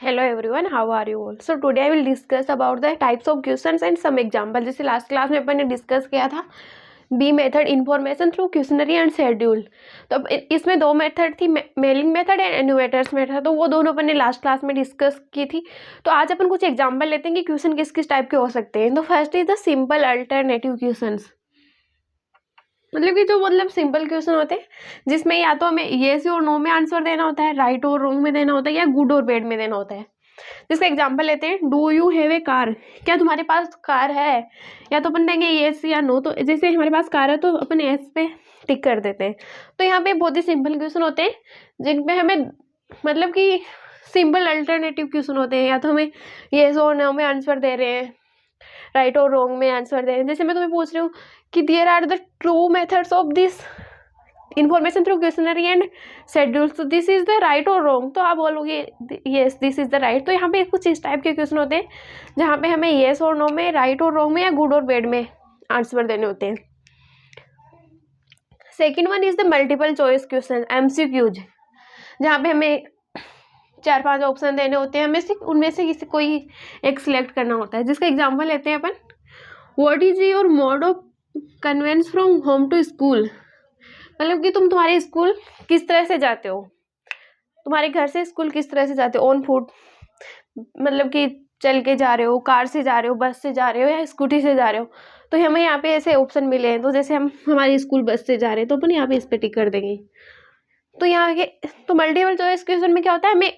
Hello everyone, how are you all? So today I will discuss about the types of questions and some example. जैसे last class में अपन ने discuss किया था B method information through questionnaire and schedule. तो अब इसमें दो मेथड थी, mailing method and enumerators method. तो वो दोनों अपन ने लास्ट क्लास में डिस्कस की थी। तो आज अपन कुछ एग्जांपल लेते हैं कि क्वेश्चन किस किस टाइप के हो सकते हैं। तो first is the simple alternative questions, मतलब कि जो सिंपल क्वेश्चन होते हैं जिसमें या तो हमें येस और नो में आंसर देना होता है, राइट और रॉन्ग में देना होता है, या गुड और बैड में देना होता है। जिसका एग्जांपल लेते हैं, do you have a car, क्या तुम्हारे पास कार है? या तो अपन देंगे येस या नो। तो जैसे हमारे पास कार है तो अपन येस पे टिक कर देते हैं। तो यहाँ पे बहुत ही सिंपल क्वेश्चन होते हैं जिन पे हमें मतलब कि सिंपल अल्टरनेटिव क्वेश्चन होते हैं, या तो हमें येस और नो में आंसर दे रहे हैं, राइट और रॉन्ग में आंसर दे रहे हैं। जैसे मैं तुम्हें पूछ रही हूँ कि there are the true methods of this information through questionnaire and schedule, तो दिस इज द राइट और रॉन्ग, तो आप बोलोगे yes this is the right. तो यहाँ पे कुछ इस टाइप के क्वेश्चन होते हैं जहाँ पे हमें येस और नो में, राइट और रॉन्ग में, या गुड और बैड में आंसर देने होते हैं। Second one is the multiple choice question MCQs, जहाँ पे हमें 4-5 ऑप्शन देने होते हैं, हमें सिर्फ उनमें से किसी कोई एक सिलेक्ट करना होता है। जिसका एग्जाम्पल लेते हैं अपन, what is your mode of conveyance from home to school, मतलब कि तुम्हारे स्कूल किस तरह से जाते हो, तुम्हारे घर से स्कूल किस तरह से जाते हो, ऑन फुट, मतलब कि चल के जा रहे हो, कार से जा रहे हो, बस से जा रहे हो, या स्कूटी से जा रहे हो। तो हमें यहाँ पे ऐसे ऑप्शन मिले हैं। तो जैसे हम हमारी स्कूल बस से जा रहे हैं तो अपन यहाँ पे इस पे टिक कर देंगे। तो यहाँ के तो मल्टीपल चॉइस क्वेश्चन में क्या होता है, हमें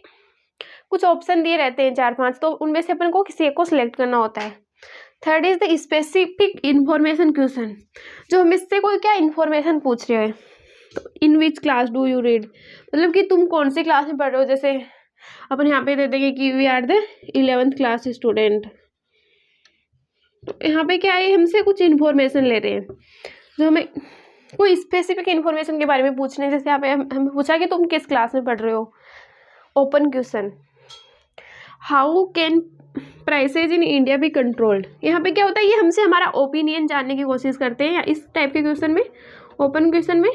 कुछ ऑप्शन दिए रहते हैं 4-5, तो उनमें से अपन को किसी एक को सिलेक्ट करना होता है। Third is the specific information question, जो हम इससे कोई क्या इन्फॉर्मेशन पूछ रहे हैं। तो in which class do you read, मतलब कि तुम कौन सी क्लास में पढ़ रहे हो। जैसे अपन यहाँ पे दे देंगे कि we are the 11th class student. तो यहाँ पे क्या है, हमसे कुछ इन्फॉर्मेशन ले रहे हैं जो हमें कोई स्पेसिफिक इन्फॉर्मेशन के बारे में पूछने हैं। जैसे यहाँ पे हमें पूछा कि तुम किस क्लास में पढ़ रहे हो, open question. How can prices in India be controlled, यहाँ पे क्या होता है, ये हमसे हमारा ओपिनियन जानने की कोशिश करते हैं। या इस टाइप के क्वेश्चन में, ओपन क्वेश्चन में,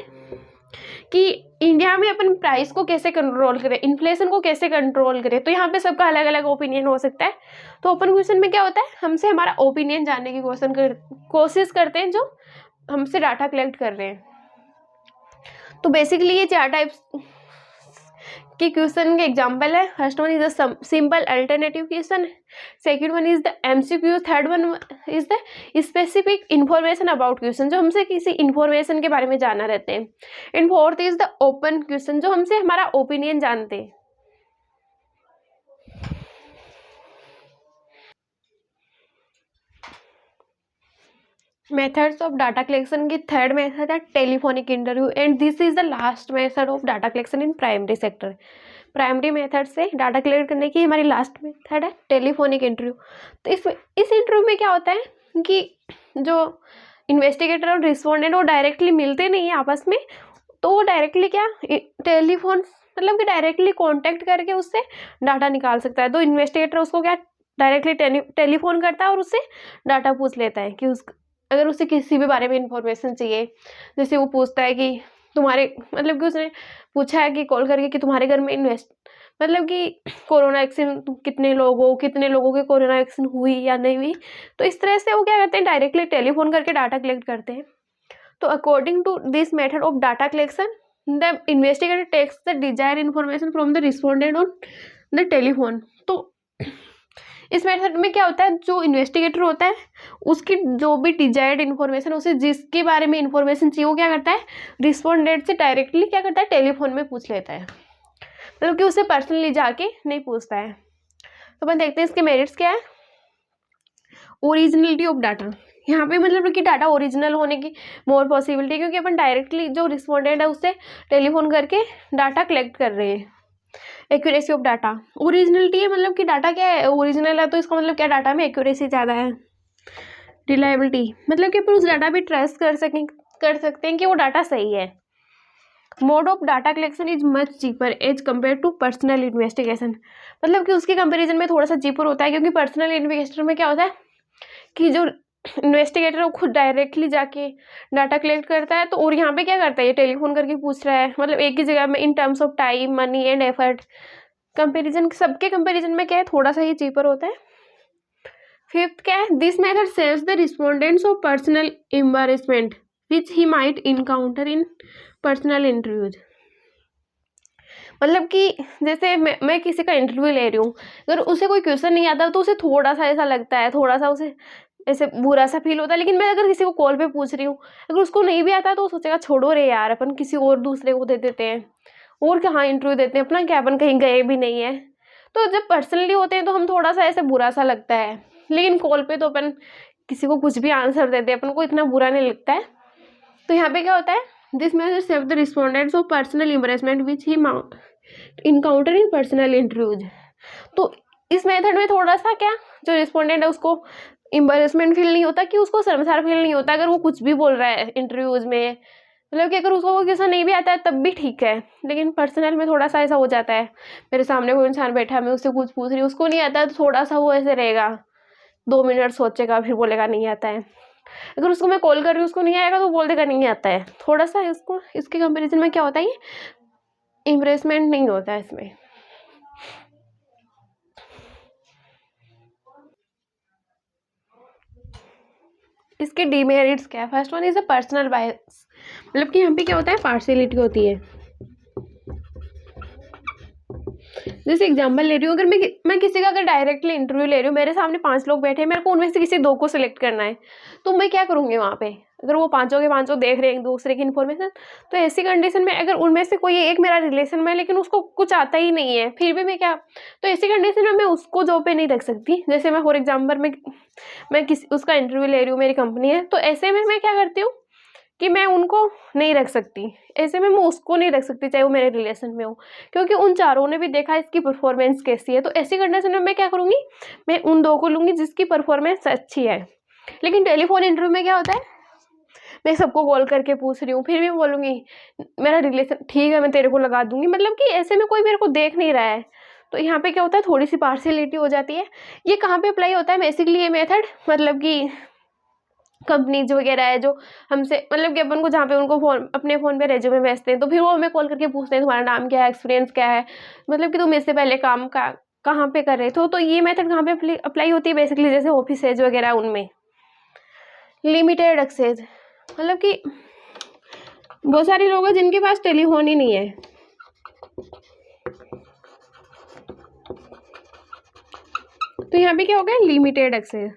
कि इंडिया में अपन प्राइस को कैसे कंट्रोल करें, इन्फ्लेशन को कैसे कंट्रोल करें। तो यहाँ पे सबका अलग अलग ओपिनियन हो सकता है। तो ओपन क्वेश्चन में क्या होता है, हमसे हमारा ओपिनियन जानने की कोशिश करते हैं जो हमसे डाटा कलेक्ट कर रहे हैं। तो बेसिकली ये 4 टाइप्स के क्वेश्चन के एग्जांपल है। First one is the simple alternative question, second one is the MCQ, third one is the specific information about question, जो हमसे किसी इंफॉर्मेशन के बारे में जानना रहते हैं, and fourth is the open question, जो हमसे हमारा ओपिनियन जानते हैं। मेथड्स ऑफ डाटा कलेक्शन की थर्ड मेथड है telephonic interview, and this is the last method of data collection in primary sector. Primary method से डाटा कलेक्ट करने की हमारी लास्ट मेथड है टेलीफोनिक इंटरव्यू। तो इस इंटरव्यू में क्या होता है कि जो इन्वेस्टिगेटर और रिस्पोंडेंट वो डायरेक्टली मिलते नहीं है आपस में, तो वो डायरेक्टली क्या टेलीफोन, मतलब कि डायरेक्टली कांटेक्ट करके उससे डाटा निकाल सकता है। तो इन्वेस्टिगेटर उसको क्या डायरेक्टली टेलीफोन करता है और उससे डाटा पूछ लेता है कि अगर उसे किसी भी बारे में इंफॉर्मेशन चाहिए। जैसे वो पूछता है कि तुम्हारे, मतलब कि उसने पूछा है कि कॉल करके कि तुम्हारे घर में मतलब कि कोरोना वैक्सीन कितने लोगों के कोरोना वैक्सीन हुई या नहीं हुई। तो इस तरह से वो क्या करते हैं, डायरेक्टली टेलीफोन करके डाटा कलेक्ट करते हैं। तो according to this method of data collection, the investigator takes the desired information from the respondent on the telephone. तो इस मेथड में क्या होता है, जो इन्वेस्टिगेटर होता है उसकी जो भी डिजायर्ड इन्फॉर्मेशन, उसे जिसके बारे में इन्फॉर्मेशन चाहिए वो क्या करता है, रिस्पोंडेंट से डायरेक्टली क्या करता है, टेलीफोन में पूछ लेता है, मतलब कि उसे पर्सनली जाके नहीं पूछता है। तो अपन देखते हैं इसके मेरिट्स क्या है। ओरिजिनलिटी ऑफ डाटा, यहाँ पे मतलब कि डाटा ओरिजिनल होने की मोर पॉसिबिलिटी, क्योंकि अपन डायरेक्टली जो रिस्पोंडेंट है उससे टेलीफोन करके डाटा कलेक्ट कर रहे हैं। एक्यूरेसी ऑफ डाटा, ओरिजिनलिटी है मतलब कि डाटा क्या है, ओरिजिनल है, तो इसका मतलब क्या, डाटा में एक्यूरेसी ज़्यादा है। रिलायबिलिटी, मतलब कि अपन उस डाटा पे ट्रस्ट कर सकते हैं कि वो डाटा सही है। Mode of data collection is much cheaper as compare to personal investigation, मतलब कि उसके कंपेरिजन में थोड़ा सा चीपर होता है, क्योंकि पर्सनल इन्वेस्टिगेशन में क्या होता है कि जो इन्वेस्टिगेटर वो खुद डायरेक्टली जाके डाटा कलेक्ट करता है। तो और यहाँ पे क्या करता है, ये टेलीफोन करके पूछ रहा है, मतलब एक ही जगह में in terms of time, money and effort, comparison, सबके कंपेरिजन में क्या है, थोड़ा सा ही चीपर होता है। फिफ्थ क्या है, this method saves the respondents of personal embarrassment which he might encounter in personal interviews. मतलब कि जैसे मैं किसी का इंटरव्यू ले रही हूँ, अगर उसे कोई क्वेश्चन नहीं आता तो उसे थोड़ा सा ऐसा लगता है, थोड़ा सा उसे ऐसे बुरा सा फील होता है। लेकिन मैं अगर किसी को कॉल पे पूछ रही हूँ, अगर उसको नहीं भी आता तो वो सोचेगा छोड़ो रे यार, अपन किसी और दूसरे को दे देते हैं, और कहाँ इंटरव्यू देते हैं, अपना क्या, अपन कहीं गए भी नहीं है। तो जब पर्सनली होते हैं तो हम थोड़ा सा ऐसे बुरा सा लगता है, लेकिन कॉल पे तो अपन किसी को कुछ भी आंसर देते हैं, अपन को इतना बुरा नहीं लगता है। तो यहाँ पे क्या होता है, this method save the respondents of personal embarrassment which he encounter in personal interviews. तो इस मेथड में थोड़ा सा क्या, जो रिस्पोंडेंट है उसको एम्बैरेसमेंट फील नहीं होता, कि उसको शर्मसार फील नहीं होता अगर वो कुछ भी बोल रहा है इंटरव्यूज में। मतलब कि अगर उसको वो क्वेश्चन नहीं भी आता है तब भी ठीक है, लेकिन पर्सनल में थोड़ा सा ऐसा हो जाता है, मेरे सामने कोई इंसान बैठा है, मैं उससे कुछ पूछ रही हूँ, उसको नहीं आता है तो थोड़ा सा वो ऐसे रहेगा, 2 मिनट सोचेगा, फिर बोलेगा नहीं आता है। अगर उसको मैं कॉल कर रही हूँ, उसको नहीं आएगा तो बोल देगा नहीं आता है। थोड़ा सा इसको, इसके कंपेरिजन में क्या होता है, एम्ब्रेसमेंट नहीं होता है इसमें। इसके डीमेरिट्स क्या है, first one is a personal bias. मतलब कि यहाँ पे क्या होता है, पार्शियलिटी होती है। जैसे एग्जांपल ले रही हूँ, अगर मैं किसी का अगर डायरेक्टली इंटरव्यू ले रही हूँ, मेरे सामने 5 लोग बैठे हैं, मेरे को उनमें से किसी 2 को सिलेक्ट करना है, तो मैं क्या करूँगी वहाँ पे, अगर वो 5 के 5 देख रहे हैं एक दूसरे की इन्फॉर्मेशन, तो ऐसी कंडीशन में अगर उनमें से कोई एक मेरा रिलेशन में, लेकिन उसको कुछ आता ही नहीं है, फिर भी मैं क्या, तो ऐसी कंडीशन में मैं उसको जॉब पे नहीं रख सकती। जैसे मैं फॉर एग्जाम्पल मैं किसी उसका इंटरव्यू ले रही हूँ, मेरी कंपनी है, तो ऐसे में मैं क्या करती हूँ कि मैं उनको नहीं रख सकती, ऐसे में मैं उसको नहीं रख सकती चाहे वो मेरे रिलेशन में हो, क्योंकि उन चारों ने भी देखा इसकी परफॉर्मेंस कैसी है। तो ऐसी कंडीशन में मैं क्या करूँगी, मैं उन 2 को लूँगी जिसकी परफॉर्मेंस अच्छी है। लेकिन टेलीफोन इंटरव्यू में क्या होता है, मैं सबको कॉल करके पूछ रही हूँ, फिर भी बोलूँगी मेरा रिलेशन ठीक है, मैं तेरे को लगा दूँगी, मतलब कि ऐसे में कोई मेरे को देख नहीं रहा है। तो यहाँ पे क्या होता है, थोड़ी सी पार्शियलिटी हो जाती है। ये कहाँ पे अप्लाई होता है बेसिकली ये मेथड, मतलब कि कंपनीज वगैरह है जो हमसे, मतलब कि अपन को जहाँ पे उनको फोन, अपने फ़ोन पे रेज्यूमे भेजते हैं, तो फिर वो हमें कॉल करके पूछते हैं तुम्हारा नाम क्या है, एक्सपीरियंस क्या है, मतलब कि तुम इससे पहले काम का कहाँ पे कर रहे थे। तो ये मेथड कहाँ पे अप्लाई होती है, बेसिकली जैसे ऑफिसेज वगैरह उनमें। लिमिटेड एक्सेस, मतलब कि बहुत सारे लोग हैं जिनके पास टेलीफोन ही नहीं है, तो यहाँ पे क्या हो गया, लिमिटेड एक्सेस,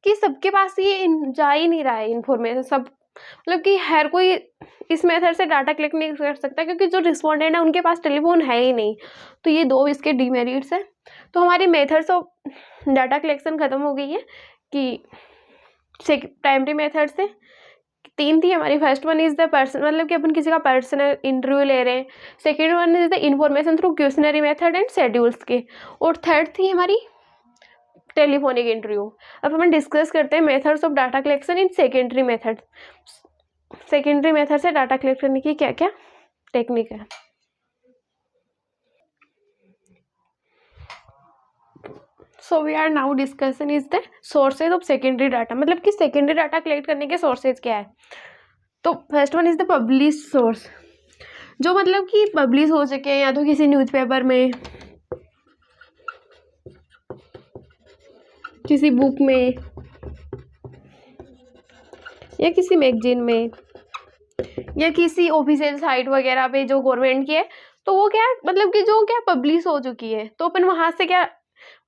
कि सबके पास ये जा ही नहीं रहा है इन्फॉर्मेशन, सब मतलब कि हर कोई इस मेथड से डाटा कलेक्ट नहीं कर सकता, क्योंकि जो रिस्पोंडेंट है उनके पास टेलीफोन है ही नहीं। तो ये 2 इसके डीमेरिट्स है। तो हमारी मेथड्स ऑफ डाटा कलेक्शन ख़त्म हो गई है, कि प्राइमरी मेथड से 3 थी हमारी। First one is the person, मतलब कि अपन किसी का पर्सनल इंटरव्यू ले रहे हैं। Second one is the information through questionnaire method and schedules के, और थर्ड थी हमारी टेलीफोनिक इंटरव्यू। अब हम डिस्कस करते हैं methods of data collection in secondary method. Secondary method से डाटा कलेक्ट करने की क्या क्या टेक्निक है। So we are now discussion is the sources of secondary data, मतलब कि सेकेंडरी डाटा कलेक्ट करने के सोर्सेज क्या है। तो first one is the publish source, जो मतलब कि पब्लिश हो सके, या तो किसी न्यूज़पेपर में, किसी बुक में, या किसी मैगजीन में, या किसी ऑफिशियल साइट वगैरह पे जो गवर्नमेंट की है, तो वो क्या मतलब कि जो क्या पब्लिश हो चुकी है, तो अपन वहाँ से क्या,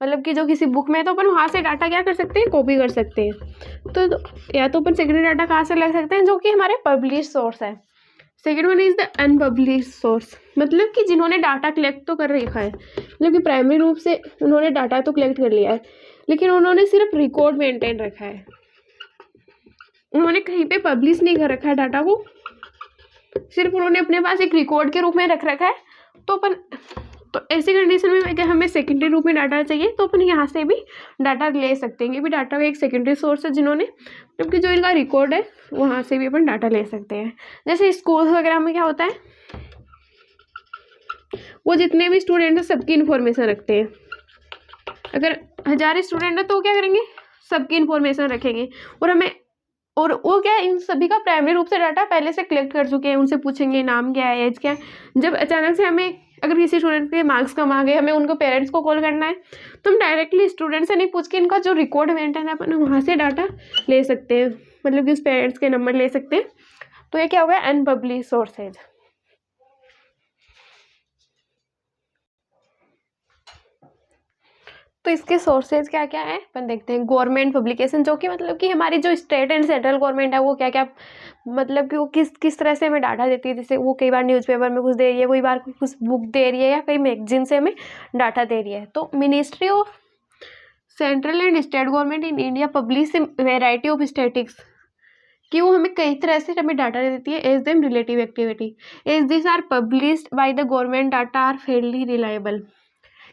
मतलब कि जो किसी बुक में है तो अपन वहाँ से डाटा क्या कर सकते हैं, कॉपी कर सकते हैं। तो या तो अपन सेकेंडरी डाटा कहाँ से ले सकते हैं, जो कि हमारे पब्लिश सोर्स है। Second one is the unpublish source, मतलब कि जिन्होंने डाटा कलेक्ट तो कर रखा है, मतलब कि प्राइमरी रूप से उन्होंने डाटा तो कलेक्ट कर लिया है, लेकिन उन्होंने सिर्फ रिकॉर्ड मेंटेन रखा है, उन्होंने कहीं पे पब्लिश नहीं कर रखा है डाटा को, सिर्फ उन्होंने अपने पास एक रिकॉर्ड के रूप में रख रखा है। तो अपन, तो ऐसी कंडीशन में अगर हमें सेकेंडरी रूप में डाटा चाहिए तो अपन यहाँ से भी डाटा ले सकते हैं, ये भी डाटा का एक सेकेंडरी सोर्स है, जिन्होंने, जबकि जो इनका रिकॉर्ड है वहाँ से भी अपन डाटा ले सकते हैं। जैसे स्कूल वगैरह में क्या होता है, वो जितने भी स्टूडेंट हैं सबकी इन्फॉर्मेशन रखते हैं। अगर 1000 स्टूडेंट है तो वो क्या करेंगे, सबकी इन्फॉर्मेशन रखेंगे, और हमें, और वो क्या इन सभी का प्राइमरी रूप से डाटा पहले से कलेक्ट कर चुके हैं, उनसे पूछेंगे नाम क्या है, एज क्या है। जब अचानक से हमें अगर किसी स्टूडेंट के मार्क्स कम आ गए, हमें उनको पेरेंट्स को कॉल करना है, तो हम डायरेक्टली स्टूडेंट से नहीं पूछ के इनका जो रिकॉर्ड मेंटेन है अपन वहाँ से डाटा ले सकते हैं, मतलब कि उस पेरेंट्स के नंबर ले सकते हैं। तो ये क्या हो गया, अनपब्लिश सोर्सेज। तो इसके सोर्सेज क्या क्या है अपन देखते हैं। गवर्नमेंट पब्लिकेशन, जो कि मतलब कि हमारी जो स्टेट एंड सेंट्रल गवर्नमेंट है वो क्या क्या मतलब कि वो किस तरह से हमें डाटा देती है। जैसे वो कई बार न्यूज़पेपर में कुछ दे रही है, कोई बार कुछ बुक दे रही है, या कई मैगजीन से हमें डाटा दे रही है। तो ministry of central and state government in India publish variety of statics, कि वो हमें कई तरह से हमें डाटा देती है as them relative activity, as this are published by the government data are fairly reliable,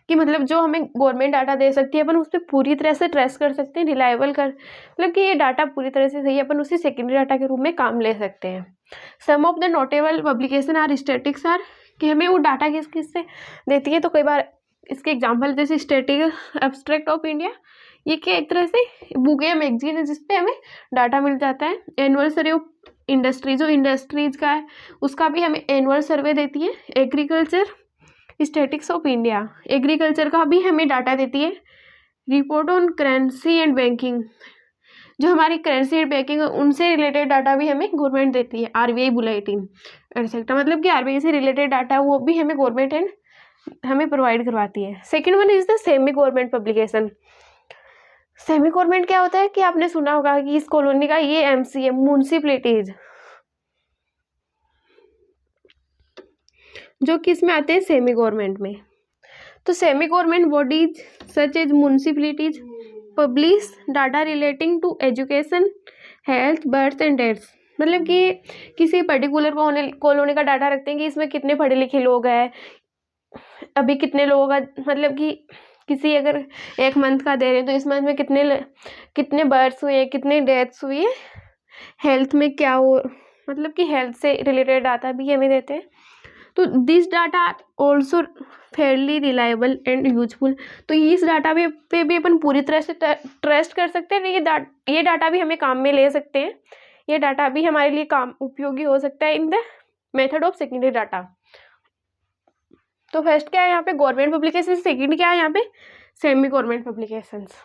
कि मतलब जो हमें गवर्नमेंट डाटा दे सकती है अपन उस पर पूरी तरह से ट्रस्ट कर सकते हैं, रिलायबल कर, मतलब कि ये डाटा पूरी तरह से सही है, अपन उसे सेकेंडरी डाटा के रूप में काम ले सकते हैं। Some of the notable publication are statistics are, कि हमें वो डाटा किस किस से देती है। तो कई बार इसके एग्जाम्पल जैसे स्टैटिक एब्स्ट्रैक्ट ऑफ इंडिया, ये क्या एक तरह से बुक या मैगजीन है जिसपे हमें डाटा मिल जाता है। एनुअल सर्वे ऑफ इंडस्ट्री, जो इंडस्ट्रीज का है उसका भी हमें एनुअल सर्वे देती है। Agriculture statics of India, agriculture का भी हमें डाटा देती है। Report on currency and banking, जो हमारी करेंसी एंड बैंकिंग उनसे रिलेटेड डाटा भी हमें गवर्नमेंट देती है। आरबीआई बुलेटिन एटसेट्रा, मतलब कि आरबीआई से रिलेटेड डाटा वो भी हमें गवर्नमेंट एंड हमें प्रोवाइड करवाती है। Second one is the semi government publication. Semi government क्या होता है कि आपने सुना होगा कि इस कॉलोनी का ये एमसी है, म्यूनसिपलिटीज, जो किस में आते हैं, सेमी गवर्नमेंट में। तो semi government bodies such as municipalities publish data relating to education, health, birth and deaths, मतलब कि किसी पर्टिकुलर कॉलोनी का डाटा रखते हैं कि इसमें कितने पढ़े लिखे लोग हैं, अभी कितने लोगों का, मतलब कि किसी अगर एक मंथ का दे रहे हैं तो इस मंथ में कितने बर्थ्स हुए हैं, कितने डेथ्स हुई है, हेल्थ में क्या हो, मतलब कि हेल्थ से रिलेटेड डाटा भी हमें देते हैं। तो this data also Fairlie reliable and useful, तो इस डाटा पे भी अपन पूरी तरह से ट्रस्ट कर सकते हैं। ये डाटा भी हमें काम में ले सकते हैं, ये डाटा भी हमारे लिए काम उपयोगी हो सकता है in the method of secondary data. तो फर्स्ट क्या है यहाँ पे, गवर्नमेंट पब्लिकेशन, सेकेंड क्या है यहाँ पे, सेमी गवर्नमेंट पब्लिकेशंस।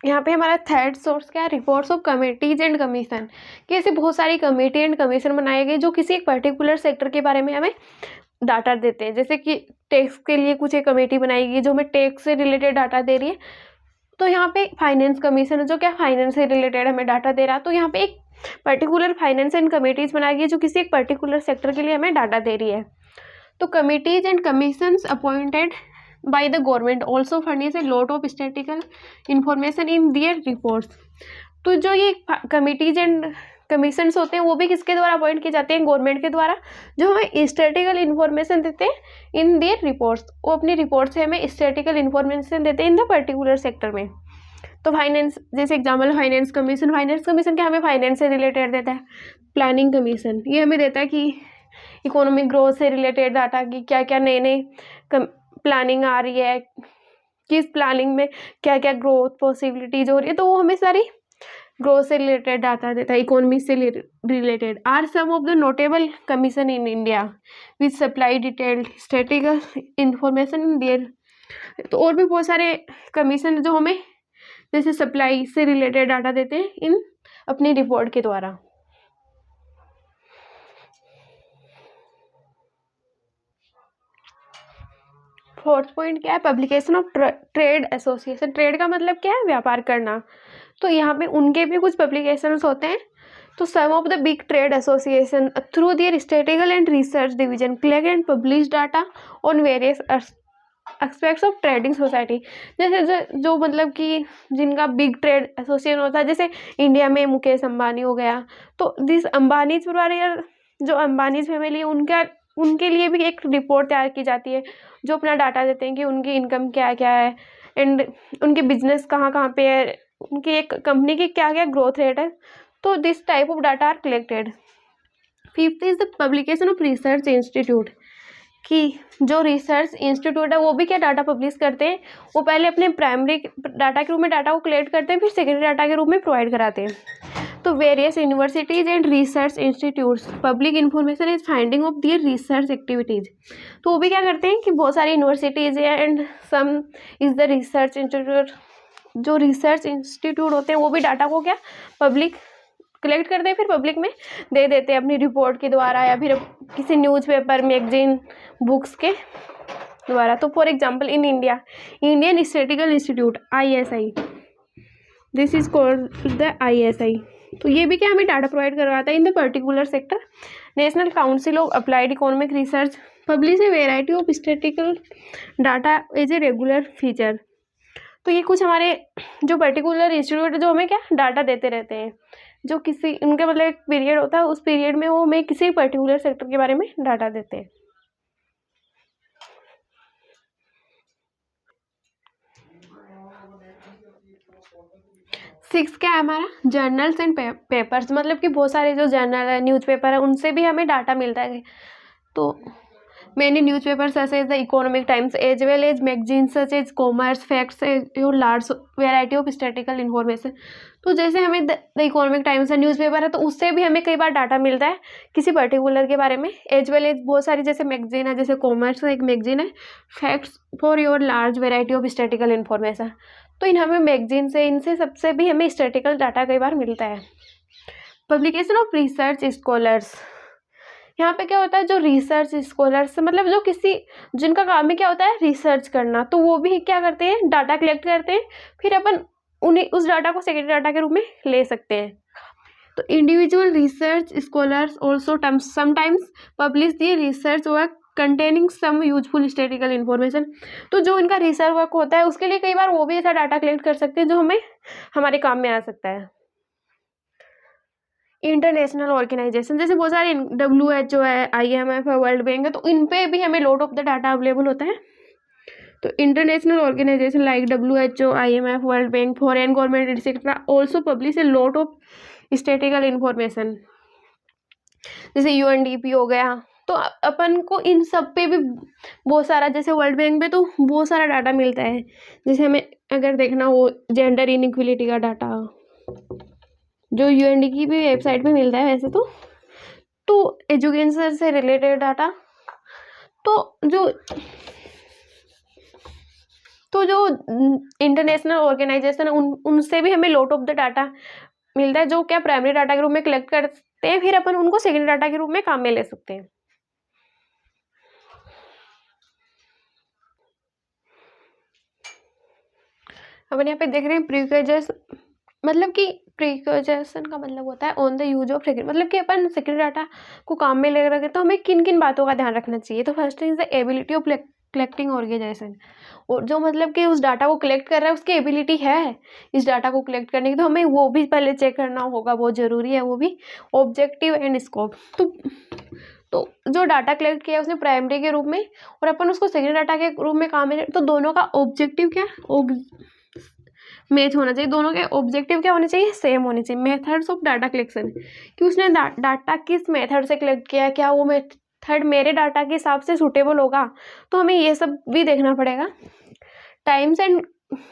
यहाँ पे हमारा थर्ड सोर्स क्या है, reports of committees and commission, कि ऐसे बहुत सारी कमेटी एंड कमीशन बनाए गए जो किसी एक पर्टिकुलर सेक्टर के बारे में हमें डाटा देते हैं। जैसे कि टैक्स के लिए कुछ एक कमेटी बनाई गई जो हमें टैक्स से रिलेटेड डाटा दे रही है। तो यहाँ पे फाइनेंस कमीशन है जो क्या फाइनेंस से रिलेटेड हमें डाटा दे रहा है। तो यहाँ पे एक पर्टिकुलर फाइनेंस एंड कमेटीज बनाई गई जो किसी एक पर्टिकुलर सेक्टर के लिए हमें डाटा दे रही है। तो committees and commissions appointed by the government also furnish a lot of statistical information in their reports। तो जो ये कमिटीज एंड कमीशंस होते हैं वो भी किसके द्वारा अपॉइंट किए जाते हैं, गवर्नमेंट के द्वारा, जो हमें स्टैटिस्टिकल इन्फॉर्मेशन देते हैं इन देयर रिपोर्ट्स। वो अपनी रिपोर्ट से हमें स्टैटिस्टिकल इन्फॉर्मेशन देते हैं इन द पर्टिकुलर सेक्टर में। तो फाइनेंस, जैसे एग्जाम्पल फाइनेंस कमीशन क्या हमें फाइनेंस से रिलेटेड देता है। प्लानिंग कमीशन ये हमें देता है कि इकोनॉमिक ग्रोथ से रिलेटेड डाटा की क्या क्या नए प्लानिंग आ रही है, किस प्लानिंग में क्या क्या ग्रोथ पॉसिबिलिटीज हो रही है, तो वो हमें सारी ग्रोथ से रिलेटेड डाटा देता है, इकोनॉमी से related. Are some of the notable commission in India which supply detailed statistical information in there. तो और भी बहुत सारे कमीशन जो हमें जैसे सप्लाई से रिलेटेड डाटा देते हैं इन अपनी रिपोर्ट के द्वारा। फोर्थ पॉइंट क्या है, publication of trade association. Trade का मतलब क्या है, व्यापार करना। तो यहाँ पे उनके भी कुछ पब्लिकेशंस होते हैं। तो some of the big trade association through their statistical and research division collect and publish data on various aspects of trading society. जैसे जो मतलब कि जिनका बिग ट्रेड एसोसिएशन होता है, जैसे इंडिया में मुकेश अंबानी हो गया, तो दिस अंबानीज जो अंबानीज फैमिली उनके लिए भी एक रिपोर्ट तैयार की जाती है जो अपना डाटा देते हैं कि उनकी इनकम क्या क्या है एंड उनके बिजनेस कहाँ कहाँ पे है, उनकी एक कंपनी की क्या क्या ग्रोथ रेट है। तो this type of data are collected. Fifth is the publication of research institute, कि जो रिसर्च इंस्टीट्यूट है वो भी क्या डाटा पब्लिश करते हैं। वो पहले अपने प्राइमरी डाटा के रूप में डाटा को कलेक्ट करते हैं, फिर सेकेंडरी डाटा के रूप में प्रोवाइड कराते हैं। तो various universities and research institutes public information is finding of their research activities. तो वो भी क्या करते हैं कि बहुत सारी universities and some is the research institute, जो रिसर्च इंस्टीट्यूट होते हैं वो भी डाटा को क्या पब्लिक कलेक्ट करते हैं, फिर पब्लिक में दे देते हैं अपनी रिपोर्ट के द्वारा या फिर किसी न्यूज़पेपर, मैगजीन, बुक्स के द्वारा। तो for example in India, Indian statistical institute ISI, this is called the ISI। तो ये भी क्या हमें डाटा प्रोवाइड करवाता है in the particular sector. National Council of Applied Economic Research publish a variety of statistical data as a regular feature. तो ये कुछ हमारे जो पर्टिकुलर इंस्टीट्यूट जो हमें क्या डाटा देते रहते हैं, जो किसी उनके मतलब एक पीरियड होता है, उस पीरियड में वो हमें किसी पर्टिकुलर सेक्टर के बारे में डाटा देते हैं। सिक्स क्या है हमारा, जर्नल्स एंड पेपर्स, मतलब कि बहुत सारे जो जर्नल है, न्यूज़पेपर है, उनसे भी हमें डाटा मिलता है। तो many newspapers such as the Economic Times as well as magazines such as Commerce, Facts और large variety of statistical information। तो जैसे हमें द इकोनॉमिक टाइम्स है, न्यूज़पेपर है, तो उससे भी हमें कई बार डाटा मिलता है किसी पर्टिकुलर के बारे में। एज वेल एज बहुत सारी जैसे मैगजीन है, जैसे कॉमर्स एक मैगजीन है, facts for your large variety of statistical information. तो इन हमें मैगजीन से, इनसे सबसे भी हमें स्टैटिस्टिकल डाटा कई बार मिलता है। पब्लिकेशन ऑफ रिसर्च स्कॉलर्स, यहाँ पे क्या होता है, जो रिसर्च स्कॉलर्स मतलब जो किसी जिनका काम में क्या होता है रिसर्च करना, तो वो भी क्या करते हैं डाटा कलेक्ट करते हैं, फिर अपन उन्हें उस डाटा को सेकेंडरी डाटा के रूप में ले सकते हैं। तो individual research scholars also sometimes publish the research work containing some useful statistical information. तो जो इनका रिसर्च वर्क होता है उसके लिए कई बार वो भी ऐसा डाटा कलेक्ट कर सकते हैं जो हमें हमारे काम में आ सकता है। इंटरनेशनल ऑर्गेनाइजेशन जैसे बहुत सारे WHO है, IMF है, वर्ल्ड बैंक है, तो इन पे भी हमें lot of the data available होता है। तो international organisation like WHO, IMF, World Bank, foreign government etcetera also publish a lot of statistical information, जैसे UNDP हो गया। तो अपन को इन सब पे भी बहुत सारा, जैसे वर्ल्ड बैंक पे तो बहुत सारा डाटा मिलता है। जैसे हमें अगर देखना हो जेंडर इनइक्वलिटी का डाटा, जो UNDP की भी वेबसाइट पे मिलता है वैसे तो एजुकेशन से रिलेटेड डाटा, तो जो इंटरनेशनल ऑर्गेनाइजेशन है उनसे भी हमें लॉट ऑफ द डाटा मिलता है, जो क्या प्राइमरी डाटा के रूप में कलेक्ट करते हैं, फिर अपन उनको सेकेंडरी डाटा के रूप में काम में ले सकते हैं। अपन यहाँ पे देख रहे हैं प्रीकॉजेस, मतलब कि प्रीकॉजेशन का मतलब होता है on the use of second, मतलब कि अपन सेकेंडरी डाटा को काम में ले रखे तो हमें किन किन बातों का ध्यान रखना चाहिए। तो first is the ability of collecting organisation, और जो मतलब कि उस डाटा को कलेक्ट कर रहा है उसकी एबिलिटी है इस डाटा को कलेक्ट करने की, तो हमें वो भी पहले चेक करना होगा, बहुत ज़रूरी है वो भी। ऑब्जेक्टिव एंड स्कोप, तो जो डाटा कलेक्ट किया है उसने प्राइमरी के रूप में और अपन उसको सेकेंडरी डाटा के रूप में काम में, तो दोनों का ऑब्जेक्टिव क्या मैच होना चाहिए, दोनों के ऑब्जेक्टिव क्या होने चाहिए, सेम होने चाहिए। मेथड्स ऑफ डाटा कलेक्शन, कि उसने डाटा किस मेथड से कलेक्ट किया है, क्या वो मेथड मेरे डाटा के हिसाब से सूटेबल होगा, तो हमें ये सब भी देखना पड़ेगा। Times and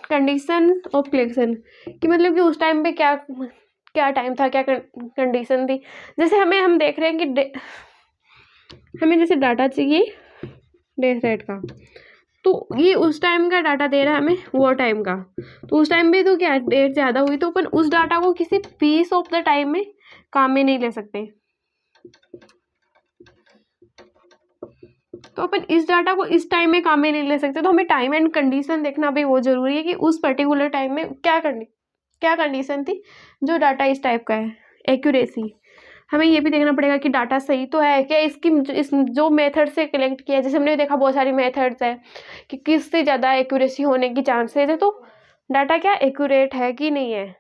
condition of collection, कि मतलब कि उस टाइम पे क्या क्या टाइम था, क्या कंडीशन थी। जैसे हम देख रहे हैं कि हमें जैसे डाटा चाहिए डेट रेट का, तो ये उस टाइम का डाटा दे रहा है हमें, वो टाइम का, तो उस टाइम पे तो क्या डेट ज़्यादा हुई, तो अपन उस डाटा को किसी पीस ऑफ द टाइम में काम में नहीं ले सकते। तो अपन इस डाटा को इस टाइम में काम में नहीं ले सकते, तो हमें टाइम एंड कंडीशन देखना भी बहुत ज़रूरी है कि उस पर्टिकुलर टाइम में क्या कंडीशन थी जो डाटा इस टाइप का है। एक्यूरेसी, हमें ये भी देखना पड़ेगा कि डाटा सही तो है क्या, इस जो मेथड से कलेक्ट किया है। जैसे हमने देखा बहुत सारी मेथड्स है कि किससे ज़्यादा एक्यूरेसी होने की चांसेस है, तो डाटा क्या एक्यूरेट है कि नहीं है।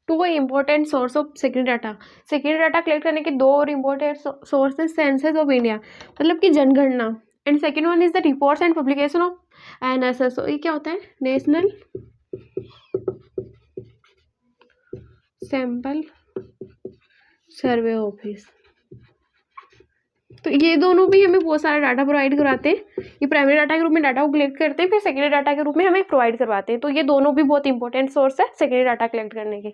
Two important source of secondary data collect करने के दो और important sources, census of India, मतलब कि जनगणना, and second one is the reports and publication of NSS। ये क्या होता है, नेशनल सैंपल सर्वे ऑफिस। तो ये दोनों भी हमें बहुत सारा डाटा प्रोवाइड करवाते हैं। ये प्राइमरी डाटा के रूप में डाटा को कलेक्ट करते हैं, फिर सेकेंडरी डाटा के रूप में हमें प्रोवाइड करवाते हैं। तो ये दोनों भी बहुत इंपॉर्टेंट सोर्स है सेकेंडरी डाटा कलेक्ट करने के।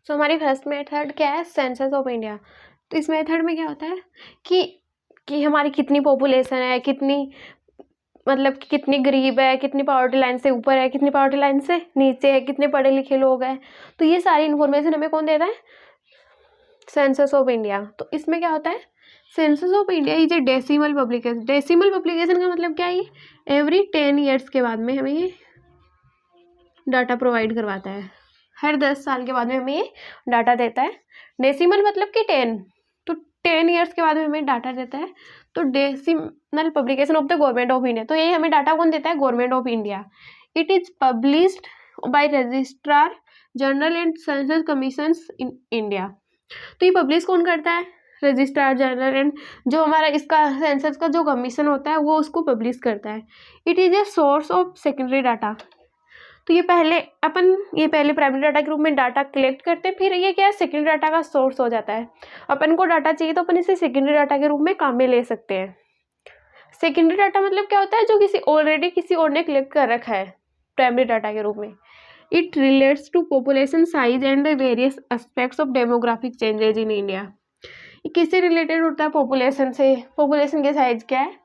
सो हमारी फर्स्ट मेथड क्या है, सेंसस ऑफ इंडिया। तो इस मेथड में क्या होता है कि हमारी कितनी पॉपुलेशन है, कितनी मतलब कि कितनी गरीब है, कितनी पॉवर्टी लाइन से ऊपर है, कितनी पॉवर्टी लाइन से नीचे है, कितने पढ़े लिखे लोग हैं। तो ये सारी इन्फॉर्मेशन हमें कौन देता है, सेंसस ऑफ इंडिया। तो इसमें क्या होता है, census of India is a decimal publication. Decimal publication का मतलब क्या है, ये एवरी 10 ईयर्स के बाद में हमें ये डाटा प्रोवाइड करवाता है। हर 10 साल के बाद में हमें ये डाटा देता है। डेसिमल मतलब कि 10, तो 10 ईयर्स के बाद में हमें डाटा देता है। तो decimal publication of the government of India. तो ये हमें डाटा कौन देता है, government of India. It is published by registrar general and census commissions in India. तो ये पब्लिश कौन करता है, रजिस्ट्रार जनरल एंड जो हमारा इसका सेंसस का जो कमीशन होता है वो उसको पब्लिश करता है। It is a source of secondary data. तो ये पहले प्राइमरी डाटा के रूप में डाटा कलेक्ट करते हैं, फिर ये क्या है, सेकेंडरी डाटा का सोर्स हो जाता है। अपन को डाटा चाहिए तो अपन इसे सेकेंडरी डाटा के रूप में काम में ले सकते हैं। सेकेंडरी डाटा मतलब क्या होता है, जो किसी और ने कलेक्ट कर रखा है प्राइमरी डाटा के रूप में। It relates to population size and the various aspects of demographic changes in India. ये किससे रिलेटेड होता है, पॉपुलेशन से। पॉपुलेशन के साइज क्या है,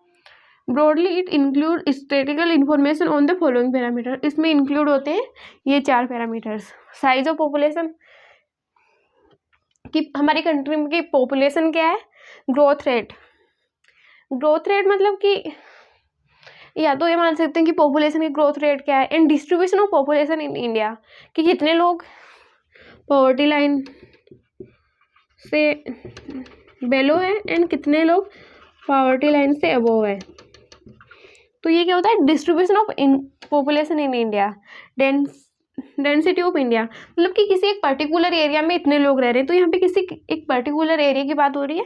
broadly it include statistical information on the following parameter. इसमें इंक्लूड होते हैं ये 4 पैरामीटर्स। साइज ऑफ पॉपुलेशन कि हमारी कंट्री की पॉपुलेशन क्या है, ग्रोथ रेट। ग्रोथ रेट मतलब कि या तो ये मान सकते हैं कि पॉपुलेशन की ग्रोथ रेट क्या है। And distribution of population in India कि कितने लोग पॉवर्टी लाइन से बेलो है एंड कितने लोग पॉवर्टी लाइन से अबोव है। तो ये क्या होता है, distribution of population in India. Density of India मतलब कि किसी एक पर्टिकुलर एरिया में इतने लोग रह रहे हैं। तो यहाँ पे किसी एक पर्टिकुलर एरिया की बात हो रही है।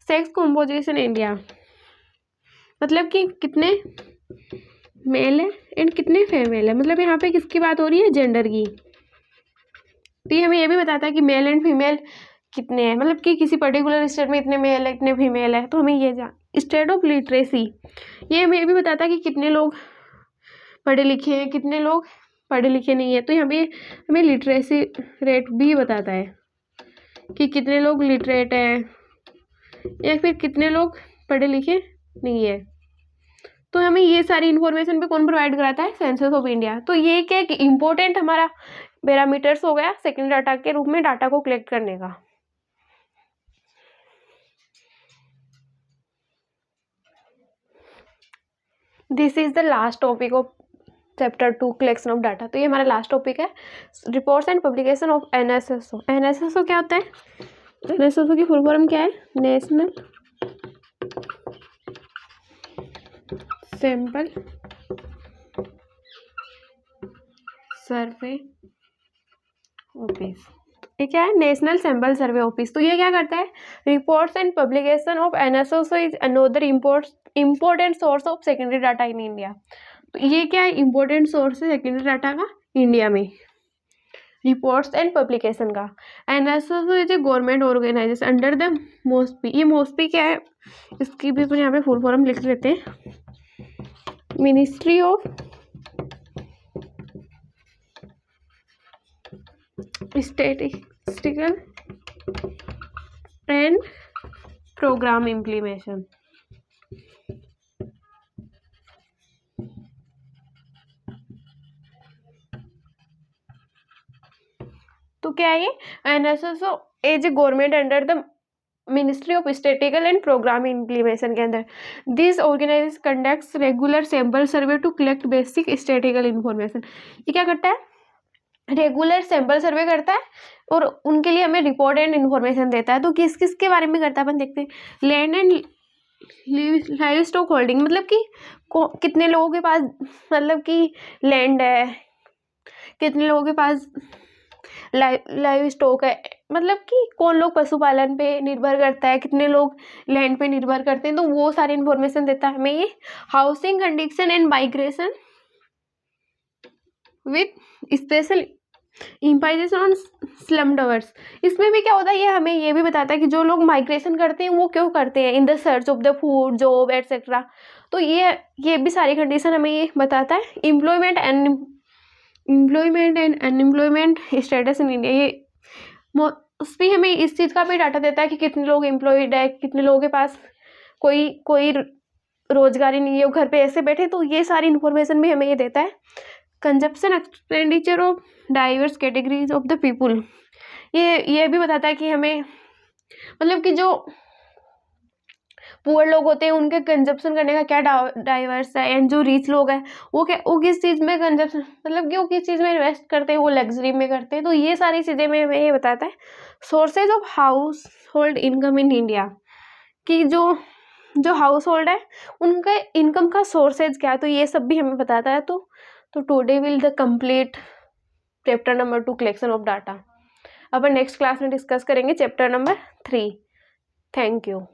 सेक्स कॉम्पोजिशन इंडिया मतलब कि कितने मेल है एंड कितने फीमेल है, मतलब यहाँ पे किसकी बात हो रही है, जेंडर की। तो ये हमें ये भी बताता है कि मेल एंड फीमेल कितने हैं, मतलब कि किसी पर्टिकुलर स्टेट में इतने मेल है इतने फीमेल है। तो हमें ये स्टेट ऑफ लिटरेसी ये हमें ये भी बताता है कि कितने लोग पढ़े लिखे हैं, कितने लोग पढ़े लिखे नहीं है। तो यहाँ पे हमें लिटरेसी रेट भी बताता है कि कितने लोग लिटरेट हैं या फिर कितने लोग पढ़े लिखे नहीं है। तो हमें ये सारी इन्फॉर्मेशन पे कौन प्रोवाइड कराता है, सेंसस ऑफ इंडिया। तो ये क्या है, इंपॉर्टेंट हमारा पैरामीटर्स हो गया सेकेंड डाटा के रूप में डाटा को कलेक्ट करने का। This is the last topic of chapter 2 collection of data. तो ये हमारा लास्ट टॉपिक है, reports and publication of NSSO. NSSO क्या होता है, एनएसएसओ की फुल फॉर्म क्या है, नेशनल सैंपल सर्वे ऑफिस। ये क्या है, नेशनल सैंपल सर्वे ऑफिस। तो ये क्या करता है, reports and publication of NSSO is another important source of secondary data in India. तो ये क्या है, इम्पोर्टेंट सोर्स है सेकेंडरी डाटा का इंडिया में, रिपोर्ट्स एंड पब्लिकेशन का। NSSO is a government organisation under the MOSPI. ये मोस्पी क्या है, इसकी भी अपन यहाँ पे फुल फॉर्म लिख लेते हैं, Ministry of Statistical and Programme Implementation. तो क्या है ये, NSSO as a government under the Ministry of Statistical and Programme Implementation के अंदर। This organisation conducts regular sample survey to collect basic statistical information. ये क्या करता है, रेगुलर सैंपल सर्वे करता है और उनके लिए हमें रिपोर्ट एंड इन्फॉर्मेशन देता है। तो किस किस के बारे में करता है अपन देखते हैं। Land and live stock holding मतलब कि कितने लोगों के पास मतलब कि लैंड है, कितने लोगों के पास लाइव स्टॉक है, मतलब कि कौन लोग पशुपालन पे निर्भर करता है, कितने लोग लैंड पे निर्भर करते हैं। तो वो सारी इन्फॉर्मेशन देता है हमें ये। Housing condition and migration with special emphasisation on slum dwellers, इसमें भी क्या होता है, ये हमें ये भी बताता है कि जो लोग माइग्रेशन करते हैं वो क्यों करते हैं, in the search of the food, job etcetera. तो ये भी सारी कंडीशन हमें ये बताता है। Employment and unemployment status in India, ये उस भी हमें इस चीज़ का भी डाटा देता है कि कितने लोग एम्प्लॉयड है, कितने लोगों के पास कोई रोजगारी नहीं है, वो घर पे ऐसे बैठे। तो ये सारी इन्फॉर्मेशन भी हमें ये देता है। Consumption expenditure of diverse categories of the people, ये भी बताता है कि हमें मतलब कि जो पुअर लोग होते हैं उनके कंजप्शन करने का क्या डाइवर्स है, एंड जो रिच लोग हैं वो किस चीज़ में कंजप्शन मतलब कि वो किस चीज़ में इन्वेस्ट करते हैं, वो लग्जरी में करते हैं। तो ये सारी चीज़ें में हमें ये बताता है। Sources of house hold income in India, कि जो हाउस होल्ड है उनका इनकम का सोर्सेज क्या है, तो ये सब भी हमें बताता है। तो today will the complete chapter number 2 collection of data. Upon next class में डिस्कस करेंगे चैप्टर नंबर 3। Thank you.